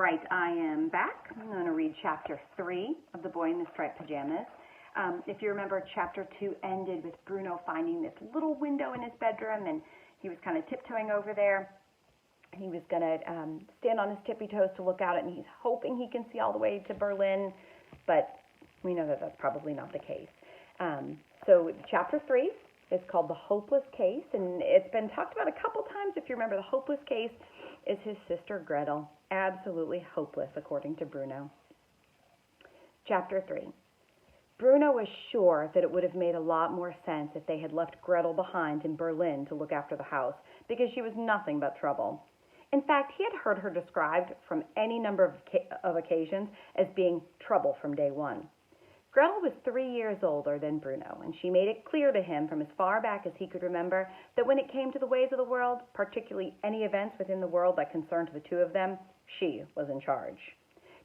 right, I am back. I'm going to read Chapter 3 of The Boy in the Striped Pajamas. If you remember, Chapter 2 ended with Bruno finding this little window in his bedroom, and he was kind of tiptoeing over there. He was going to stand on his tippy toes to look out, and he's hoping he can see all the way to Berlin, but we know that that's probably not the case. So Chapter 3 is called The Hopeless Case, and it's been talked about a couple times. If you remember, the hopeless case is his sister Gretel, absolutely hopeless, according to Bruno. Chapter 3. Bruno was sure that it would have made a lot more sense if they had left Gretel behind in Berlin to look after the house, because she was nothing but trouble. In fact, he had heard her described from any number of occasions as being trouble from day one. Gretel was 3 years older than Bruno, and she made it clear to him from as far back as he could remember that when it came to the ways of the world, particularly any events within the world that concerned the two of them, she was in charge.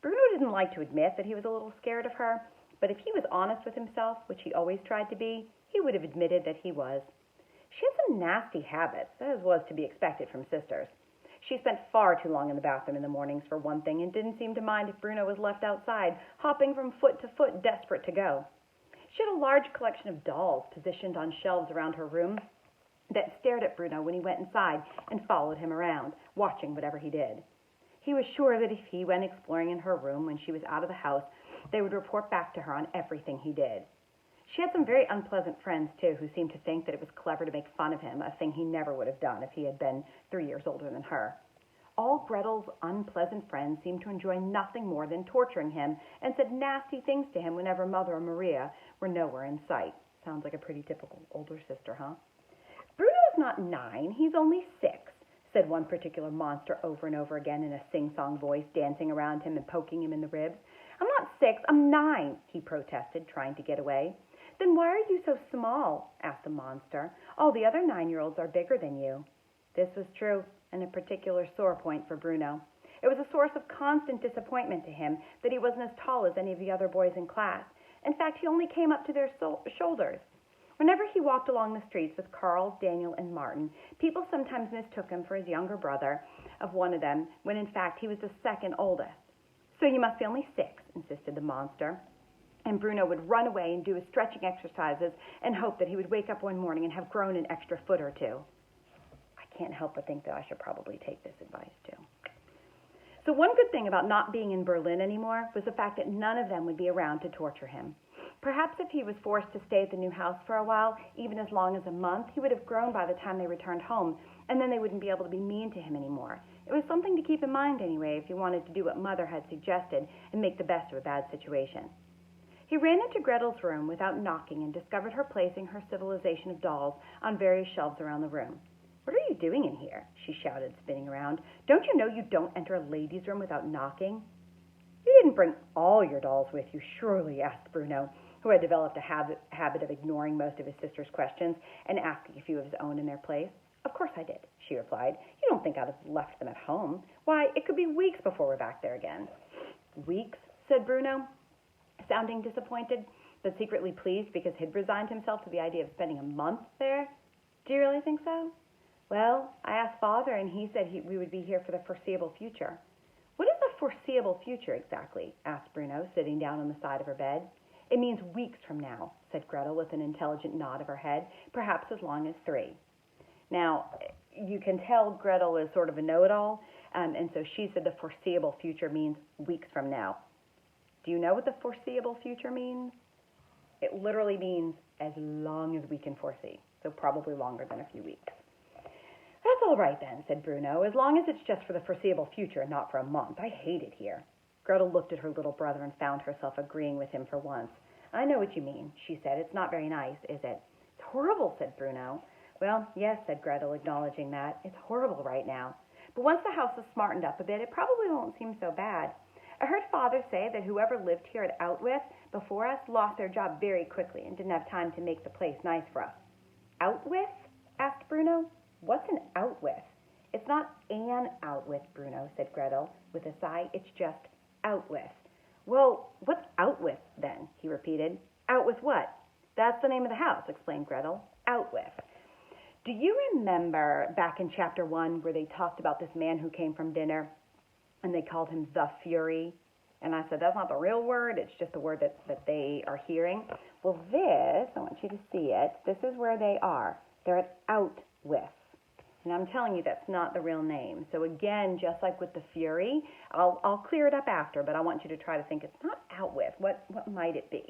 Bruno didn't like to admit that he was a little scared of her, but if he was honest with himself, which he always tried to be, he would have admitted that he was. She had some nasty habits, as was to be expected from sisters. She spent far too long in the bathroom in the mornings, for one thing, and didn't seem to mind if Bruno was left outside, hopping from foot to foot, desperate to go. She had a large collection of dolls positioned on shelves around her room that stared at Bruno when he went inside and followed him around, watching whatever he did. He was sure that if he went exploring in her room when she was out of the house, they would report back to her on everything he did. She had some very unpleasant friends, too, who seemed to think that it was clever to make fun of him, a thing he never would have done if he had been 3 years older than her. All Gretel's unpleasant friends seemed to enjoy nothing more than torturing him and said nasty things to him whenever Mother or Maria were nowhere in sight. Sounds like a pretty typical older sister, huh? Bruno's not 9, he's only 6, said one particular monster over and over again in a sing-song voice, dancing around him and poking him in the ribs. I'm not 6, I'm 9, he protested, trying to get away. Then why are you so small? Asked the monster. All the other 9-year-olds are bigger than you. This was true, and a particular sore point for Bruno. It was a source of constant disappointment to him that he wasn't as tall as any of the other boys in class. In fact, he only came up to their shoulders. Whenever he walked along the streets with Carl, Daniel, and Martin, people sometimes mistook him for his younger brother of one of them, when in fact he was the second oldest. So you must be only 6, insisted the monster. And Bruno would run away and do his stretching exercises and hope that he would wake up one morning and have grown an extra foot or two. I can't help but think that I should probably take this advice too. So one good thing about not being in Berlin anymore was the fact that none of them would be around to torture him. Perhaps if he was forced to stay at the new house for a while, even as long as a month, he would have grown by the time they returned home, and then they wouldn't be able to be mean to him anymore. It was something to keep in mind anyway if he wanted to do what Mother had suggested and make the best of a bad situation. He ran into Gretel's room without knocking and discovered her placing her civilization of dolls on various shelves around the room. What are you doing in here? She shouted, spinning around. Don't you know you don't enter a lady's room without knocking? You didn't bring all your dolls with you, surely, asked Bruno, who had developed a habit of ignoring most of his sister's questions and asking a few of his own in their place. Of course I did, she replied. You don't think I'd have left them at home. Why, it could be weeks before we're back there again. Weeks, said Bruno, sounding disappointed, but secretly pleased because he'd resigned himself to the idea of spending a month there. Do you really think so? Well, I asked Father, and he said we would be here for the foreseeable future. What is the foreseeable future exactly? Asked Bruno, sitting down on the side of her bed. It means weeks from now, said Gretel with an intelligent nod of her head, perhaps as long as 3. Now, you can tell Gretel is sort of a know-it-all, and so she said the foreseeable future means weeks from now. Do you know what the foreseeable future means? It literally means as long as we can foresee, so probably longer than a few weeks. That's all right then, said Bruno, as long as it's just for the foreseeable future and not for a month. I hate it here. Gretel looked at her little brother and found herself agreeing with him for once. I know what you mean, she said. It's not very nice, is it? It's horrible, said Bruno. Well, yes, said Gretel, acknowledging that. It's horrible right now. But once the house is smartened up a bit, it probably won't seem so bad. I heard Father say that whoever lived here at Outwith before us lost their job very quickly and didn't have time to make the place nice for us. Outwith? Asked Bruno. What's an Outwith? It's not an Outwith, Bruno, said Gretel with a sigh. It's just Outwith. Well, what's Outwith then? He repeated. Outwith what? That's the name of the house, explained Gretel. Outwith. Do you remember back in chapter 1 where they talked about this man who came from dinner? and they called him the Fury. And I said, that's not the real word, it's just the word that they are hearing. Well, this, I want you to see it, this is where they are. They're at Out With. And I'm telling you, that's not the real name. So again, just like with the Fury, I'll clear it up after, but I want you to try to think it's not Out With. What might it be?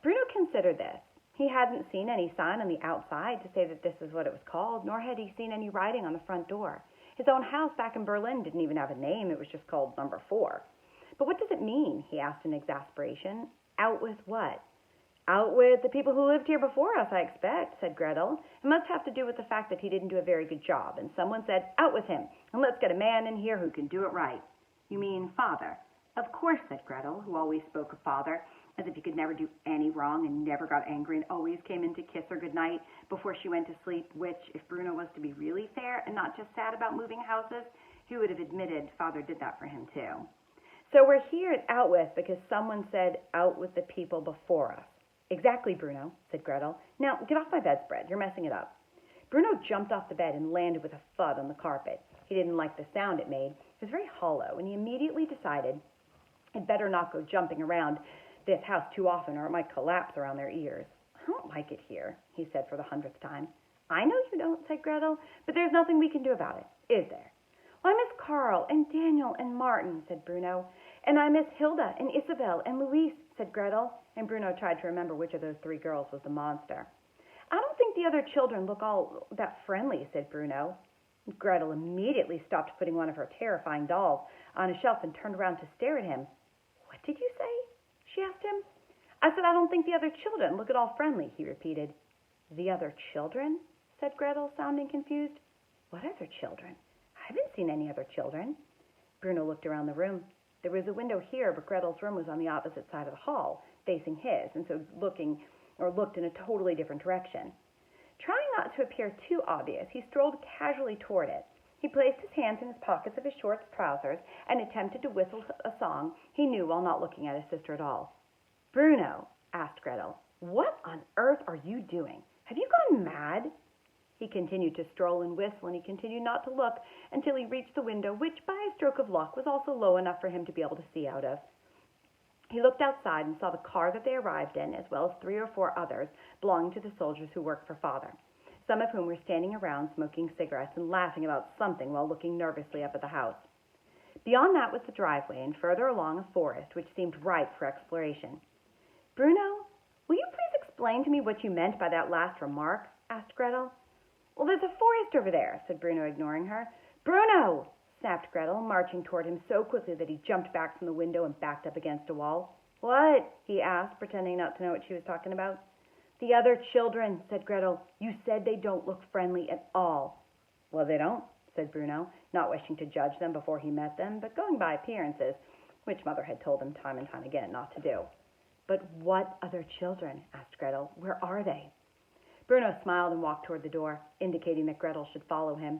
Bruno considered this. He hadn't seen any sign on the outside to say that this is what it was called, nor had he seen any writing on the front door. His own house back in Berlin didn't even have a name. It was just called Number 4. But what does it mean, he asked in exasperation. Out with what? Out with the people who lived here before us, I expect, said Gretel. It must have to do with the fact that he didn't do a very good job, and someone said, out with him, and let's get a man in here who can do it right. You mean father? Of course, said Gretel, who always spoke of father, as if he could never do any wrong and never got angry and always came in to kiss her goodnight before she went to sleep, which, if Bruno was to be really fair and not just sad about moving houses, he would have admitted father did that for him too. So we're here at Out With because someone said out with the people before us. Exactly, Bruno, said Gretel. Now, get off my bedspread. You're messing it up. Bruno jumped off the bed and landed with a thud on the carpet. He didn't like the sound it made. It was very hollow, and he immediately decided he'd better not go jumping around this house too often or it might collapse around their ears. I don't like it here, he said for the 100th time. I know you don't, said Gretel, but there's nothing we can do about it, is there? Well, I miss Carl and Daniel and Martin, said Bruno. And I miss Hilda and Isabel and Louise, said Gretel. And Bruno tried to remember which of those 3 girls was the monster. I don't think the other children look all that friendly, said Bruno. Gretel immediately stopped putting one of her terrifying dolls on a shelf and turned around to stare at him. What did you say? She asked him. I said, I don't think the other children look at all friendly, he repeated. The other children? Said Gretel, sounding confused. What other children? I haven't seen any other children. Bruno looked around the room. There was a window here, but Gretel's room was on the opposite side of the hall, facing his, and so looked in a totally different direction. Trying not to appear too obvious, he strolled casually toward it. He placed his hands in his pockets of his short trousers and attempted to whistle a song he knew while not looking at his sister at all. Bruno, asked Gretel, what on earth are you doing? Have you gone mad? He continued to stroll and whistle, and he continued not to look until he reached the window, which, by a stroke of luck, was also low enough for him to be able to see out of. He looked outside and saw the car that they arrived in, as well as 3 or 4 others belonging to the soldiers who worked for Father, some of whom were standing around smoking cigarettes and laughing about something while looking nervously up at the house. Beyond that was the driveway, and further along a forest, which seemed ripe for exploration. Bruno, will you please explain to me what you meant by that last remark? Asked Gretel. Well, there's a forest over there, said Bruno, ignoring her. Bruno, snapped Gretel, marching toward him so quickly that he jumped back from the window and backed up against a wall. What? He asked, pretending not to know what she was talking about. The other children, said Gretel. You said they don't look friendly at all. Well, they don't, said Bruno, not wishing to judge them before he met them, but going by appearances, which Mother had told him time and time again not to do. But what other children? Asked Gretel. Where are they? Bruno smiled and walked toward the door, indicating that Gretel should follow him.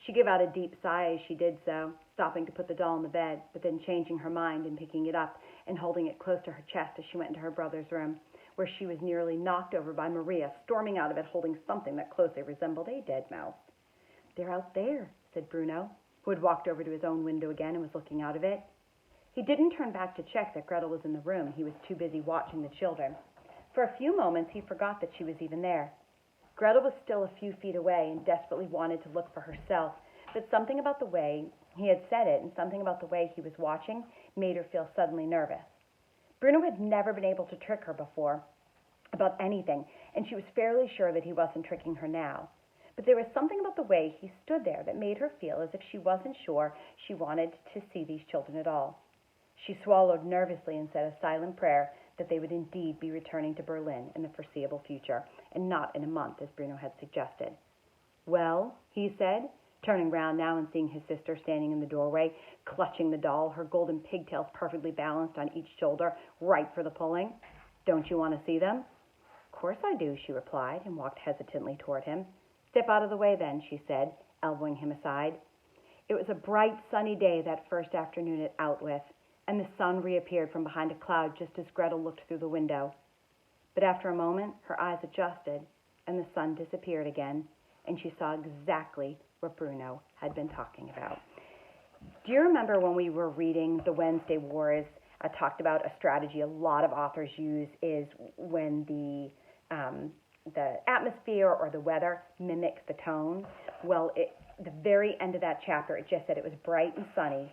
She gave out a deep sigh as she did so, stopping to put the doll in the bed, but then changing her mind and picking it up and holding it close to her chest as she went into her brother's room, where she was nearly knocked over by Maria, storming out of it holding something that closely resembled a dead mouse. They're out there, said Bruno, who had walked over to his own window again and was looking out of it. He didn't turn back to check that Gretel was in the room. He was too busy watching the children. For a few moments, he forgot that she was even there. Gretel was still a few feet away and desperately wanted to look for herself, but something about the way he had said it and something about the way he was watching made her feel suddenly nervous. Bruno had never been able to trick her before about anything, and she was fairly sure that he wasn't tricking her now. But there was something about the way he stood there that made her feel as if she wasn't sure she wanted to see these children at all. She swallowed nervously and said a silent prayer that they would indeed be returning to Berlin in the foreseeable future, and not in a month, as Bruno had suggested. Well, he said, turning round now and seeing his sister standing in the doorway, clutching the doll, her golden pigtails perfectly balanced on each shoulder, ripe for the pulling. Don't you want to see them? Of course I do, she replied, and walked hesitantly toward him. Step out of the way then, she said, elbowing him aside. It was a bright, sunny day that first afternoon at Out With, and the sun reappeared from behind a cloud just as Gretel looked through the window. But after a moment, her eyes adjusted, and the sun disappeared again, and she saw exactly what Bruno had been talking about. Do you remember when we were reading The Wednesday Wars, I talked about a strategy a lot of authors use is when the atmosphere or the weather mimics the tone. Well, the very end of that chapter, it just said it was bright and sunny,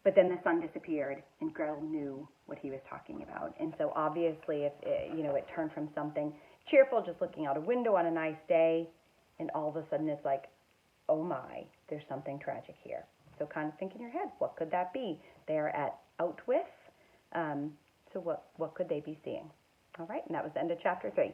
but then the sun disappeared, and Gretel knew what he was talking about. And so obviously, if it turned from something cheerful, just looking out a window on a nice day, and all of a sudden it's like, oh my, there's something tragic here. So kind of think in your head, what could that be? They're out with. So what could they be seeing? All right, and that was the end of chapter 3.